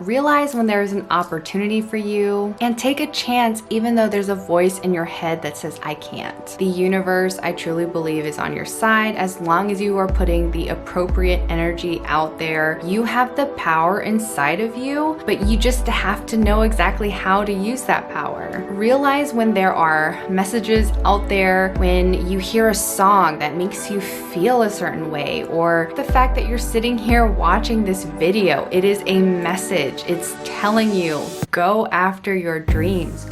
Realize when there is an opportunity for you and take a chance even though there's a voice in your head that says, I can't. The universe, I truly believe, is on your side as long as you are putting the appropriate energy out there. You have the power inside of you, but you just have to know exactly how to use that power. Realize when there are messages out there, when you hear a song that makes you feel a certain way, or the fact that you're sitting here watching this video, it is a message. It's telling you, go after your dreams.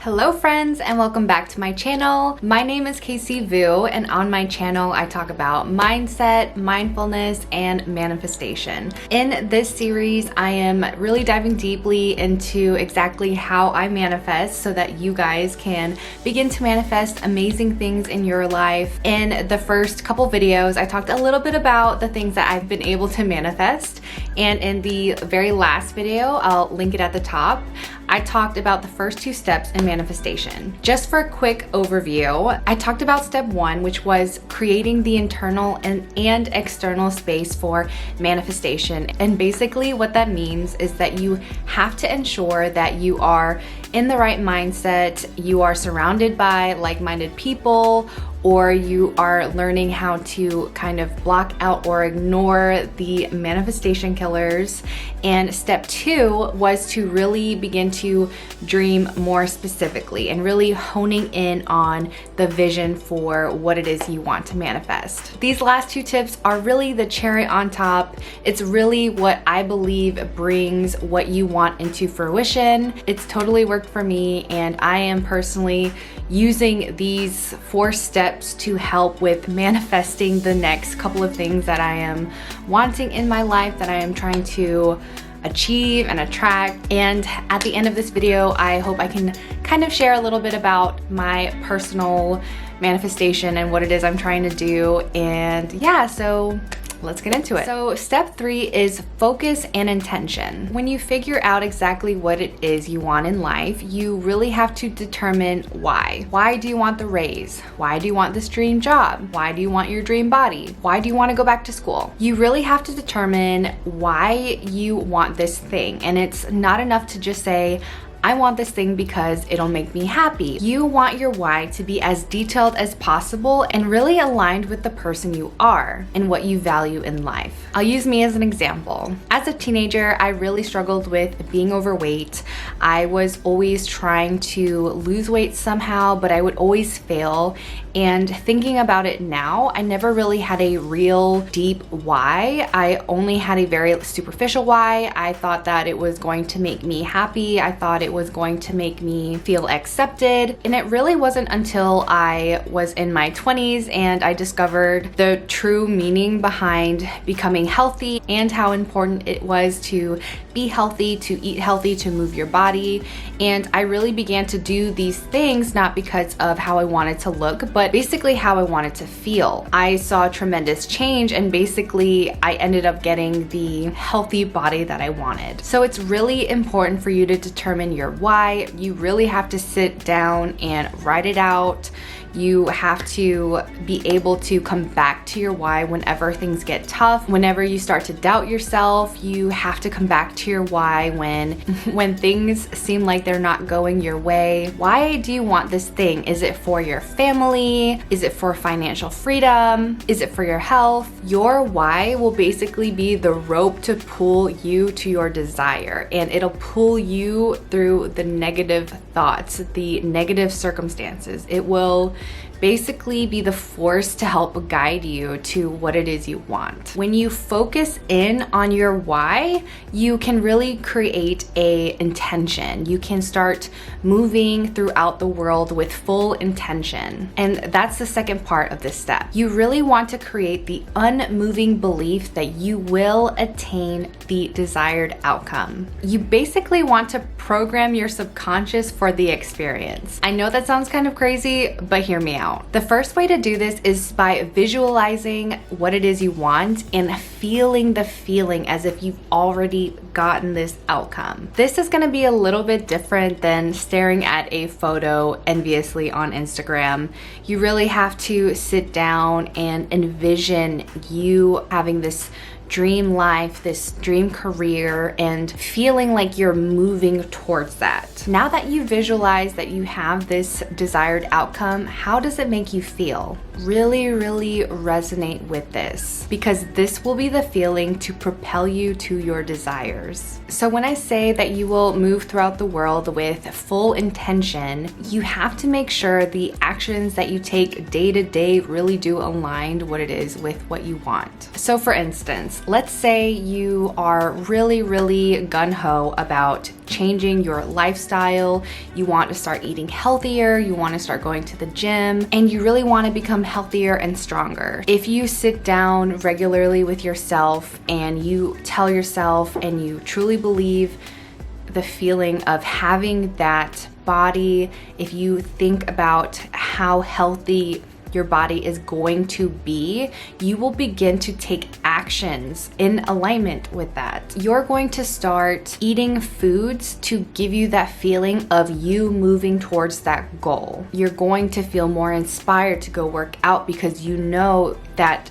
Hello friends, and welcome back to my channel. My name is Casey Vu, and on my channel I talk about mindset, mindfulness, and manifestation. In this series I am really diving deeply into exactly how I manifest so that you guys can begin to manifest amazing things in your life. In the first couple videos I talked a little bit about the things that I've been able to manifest, and in the very last video, I'll link it at the top, I talked about the first two steps in manifestation. Just for a quick overview, I talked about step one, which was creating the internal and external space for manifestation. And basically what that means is that you have to ensure that you are in the right mindset, you are surrounded by like-minded people, or you are learning how to kind of block out or ignore the manifestation killers. And step two was to really begin to dream more specifically and really honing in on the vision for what it is you want to manifest. These last two tips are really the cherry on top. It's really what I believe brings what you want into fruition. It's totally worked for me, and I am personally using these 4 steps to help with manifesting the next couple of things that I am wanting in my life, that I am trying to achieve and attract. And at the end of this video, I hope I can kind of share a little bit about my personal manifestation and what it is I'm trying to do. And yeah, so let's get into it. So step 3 is focus and intention. When you figure out exactly what it is you want in life, you really have to determine why. Why do you want the raise? Why do you want this dream job? Why do you want your dream body? Why do you want to go back to school? You really have to determine why you want this thing. And it's not enough to just say, I want this thing because it'll make me happy. You want your why to be as detailed as possible and really aligned with the person you are and what you value in life. I'll use me as an example. As a teenager, I really struggled with being overweight. I was always trying to lose weight somehow, but I would always fail. And thinking about it now, I never really had a real deep why. I only had a very superficial why. I thought that it was going to make me happy. I thought it was going to make me feel accepted. And it really wasn't until I was in my 20s and I discovered the true meaning behind becoming healthy and how important it was to be healthy, to eat healthy, to move your body. And I really began to do these things not because of how I wanted to look, but basically how I wanted to feel. I saw tremendous change, and basically I ended up getting the healthy body that I wanted. So it's really important for you to determine your why. You really have to sit down and write it out. You have to be able to come back to your why whenever things get tough. Whenever you start to doubt yourself, you have to come back to your why when things seem like they're not going your way. Why do you want this thing? Is it for your family? Is it for financial freedom? Is it for your health? Your why will basically be the rope to pull you to your desire, and it'll pull you through the negative thoughts, the negative circumstances. It will basically be the force to help guide you to what it is you want. When you focus in on your why, you can really create a intention. You can start moving throughout the world with full intention. And that's the second part of this step. You really want to create the unmoving belief that you will attain the desired outcome. You basically want to program your subconscious for the experience. I know that sounds kind of crazy, but hear me out. out. The first way to do this is by visualizing what it is you want and feeling the feeling as if you've already gotten this outcome. This is going to be a little bit different than staring at a photo enviously on Instagram. You really have to sit down and envision you having this dream life, this dream career, and feeling like you're moving towards that. Now that you visualize that you have this desired outcome, how does it make you feel? Really resonate with this, because this will be the feeling to propel you to your desires. So when I say that you will move throughout the world with full intention, you have to make sure the actions that you take day to day really do align what it is with what you want. So for instance, let's say you are really gung-ho about changing your lifestyle. You want to start eating healthier, you want to start going to the gym, and you really want to become healthier and stronger. If you sit down regularly with yourself and you tell yourself and you truly believe the feeling of having that body, if you think about how healthy your body is going to be, you will begin to take actions in alignment with that. You're going to start eating foods to give you that feeling of you moving towards that goal. You're going to feel more inspired to go work out because you know that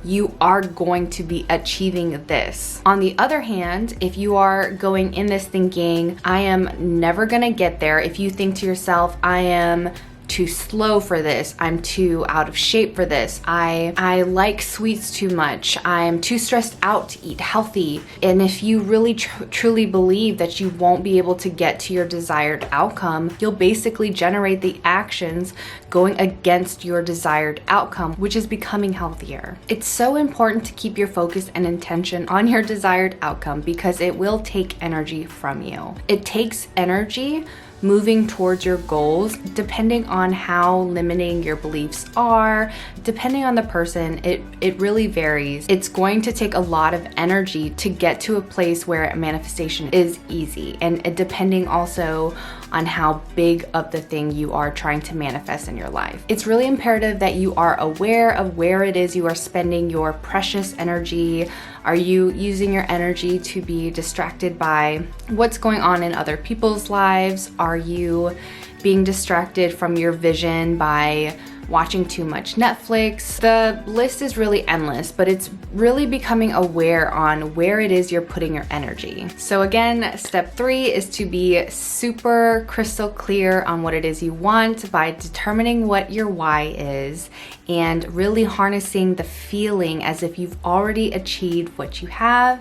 you are going to be achieving this. On the other hand, if you are going in this thinking, I am never gonna get there, if you think to yourself, I am too slow for this, I'm too out of shape for this, I like sweets too much, I'm too stressed out to eat healthy, and if you really truly believe that you won't be able to get to your desired outcome, you'll basically generate the actions going against your desired outcome, which is becoming healthier. It's so important to keep your focus and intention on your desired outcome because it will take energy from you. It takes energy moving towards your goals, depending on how limiting your beliefs are, depending on the person, it really varies. It's going to take a lot of energy to get to a place where manifestation is easy, and depending also on how big of the thing you are trying to manifest in your life. It's really imperative that you are aware of where it is you are spending your precious energy. Are you using your energy to be distracted by what's going on in other people's lives? Are you being distracted from your vision by watching too much Netflix? The list is really endless, but it's really becoming aware on where it is you're putting your energy. So again, step 3 is to be super crystal clear on what it is you want by determining what your why is and really harnessing the feeling as if you've already achieved what you have,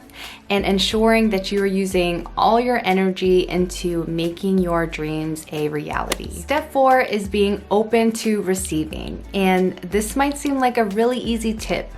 and ensuring that you are using all your energy into making your dreams a reality. Step 4 is being open to receiving. And this might seem like a really easy tip,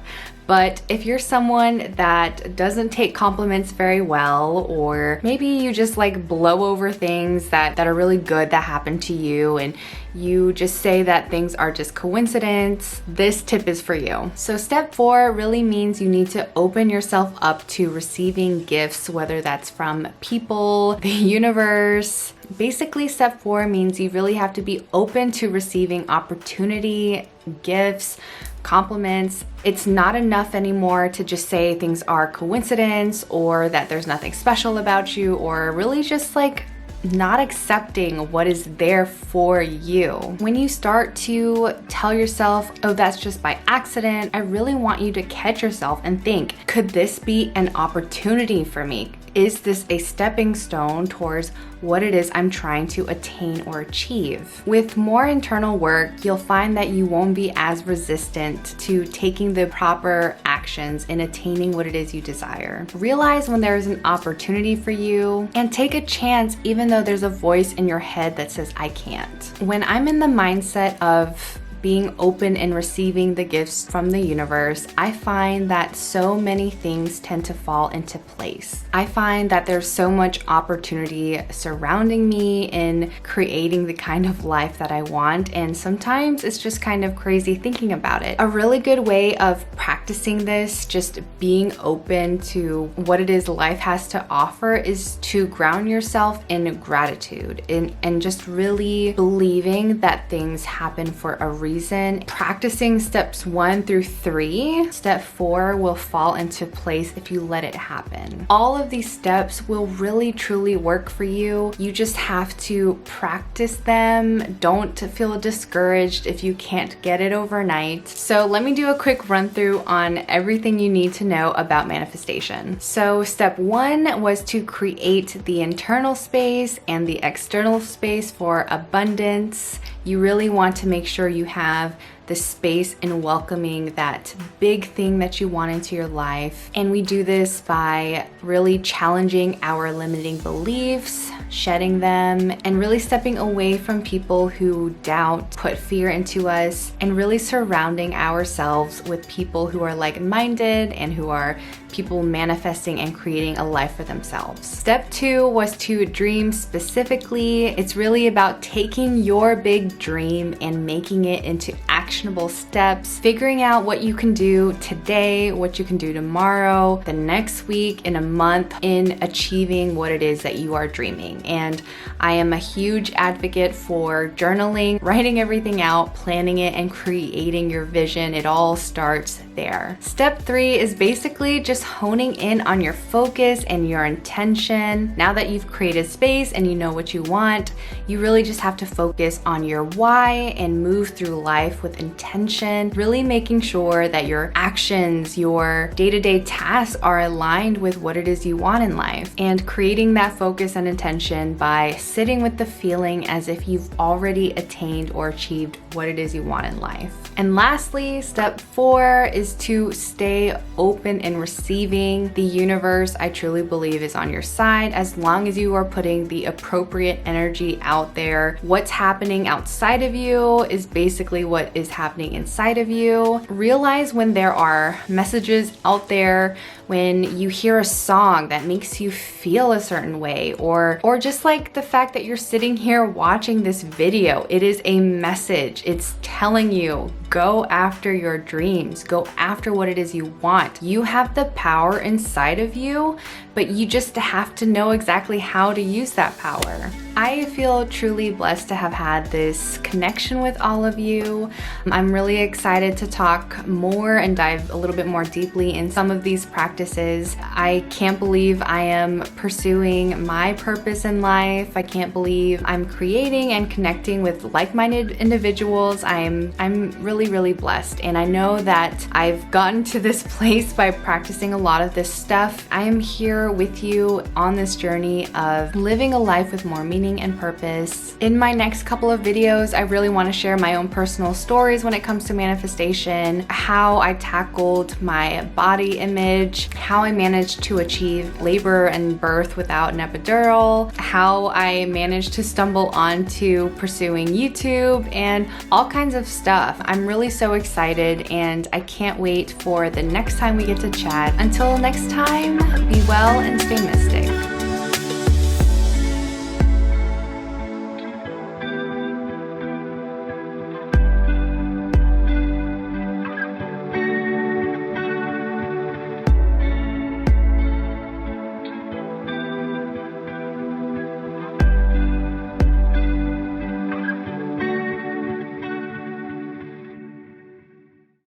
but if you're someone that doesn't take compliments very well, or maybe you just like blow over things that are really good that happen to you, and you just say that things are just coincidence, this tip is for you. So step 4 really means you need to open yourself up to receiving gifts, whether that's from people, the universe. Basically, step 4 means you really have to be open to receiving opportunity, gifts, compliments. It's not enough anymore to just say things are coincidence or that there's nothing special about you, or really just like not accepting what is there for you. When you start to tell yourself, oh, that's just by accident, I really want you to catch yourself and think, could this be an opportunity for me? Is this a stepping stone towards what it is I'm trying to attain or achieve? With more internal work, you'll find that you won't be as resistant to taking the proper actions in attaining what it is you desire. Realize when there is an opportunity for you and take a chance even though there's a voice in your head that says, I can't. When I'm in the mindset of being open and receiving the gifts from the universe, I find that so many things tend to fall into place. I find that there's so much opportunity surrounding me in creating the kind of life that I want, and sometimes it's just kind of crazy thinking about it. A really good way of practicing practicing this, just being open to what it is life has to offer, is to ground yourself in gratitude and just really believing that things happen for a reason. Practicing steps 1 through 3, step 4 will fall into place if you let it happen. All of these steps will really truly work for you. You just have to practice them. Don't feel discouraged if you can't get it overnight. So let me do a quick run through on everything you need to know about manifestation. So step 1 was to create the internal space and the external space for abundance. You really want to make sure you have the space in welcoming that big thing that you want into your life. And we do this by really challenging our limiting beliefs, shedding them, and really stepping away from people who doubt, put fear into us, and really surrounding ourselves with people who are like-minded and who are people manifesting and creating a life for themselves. Step 2 was to dream specifically. It's really about taking your big dream and making it into actionable steps, figuring out what you can do today, what you can do tomorrow, the next week, in a month, in achieving what it is that you are dreaming. And I am a huge advocate for journaling, writing everything out, planning it, and creating your vision. It all starts there. Step 3 is basically just honing in on your focus and your intention. Now that you've created space and you know what you want, you really just have to focus on your why and move through life with intention, really making sure that your actions, your day-to-day tasks are aligned with what it is you want in life, and creating that focus and intention by sitting with the feeling as if you've already attained or achieved what it is you want in life. And lastly, step 4 is to stay open and receiving. The universe, I truly believe, is on your side as long as you are putting the appropriate energy out there. What's happening outside of you is basically what is happening inside of you. Realize when there are messages out there, when you hear a song that makes you feel a certain way, or just like the fact that you're sitting here watching this video, it is a message. It's telling you, go after your dreams, go after what it is you want. You have the power inside of you, but you just have to know exactly how to use that power. I feel truly blessed to have had this connection with all of you. I'm really excited to talk more and dive a little bit more deeply in some of these practices. I can't believe I am pursuing my purpose in life. I can't believe I'm creating and connecting with like-minded individuals. I'm really blessed, and I know that I've gotten to this place by practicing a lot of this stuff. I am here with you on this journey of living a life with more meaning and purpose. In my next couple of videos, I really want to share my own personal stories when it comes to manifestation, how I tackled my body image, how I managed to achieve labor and birth without an epidural, how I managed to stumble onto pursuing YouTube, and all kinds of stuff. I'm really so excited, and I can't wait for the next time we get to chat. Until next time, be well and stay mystic.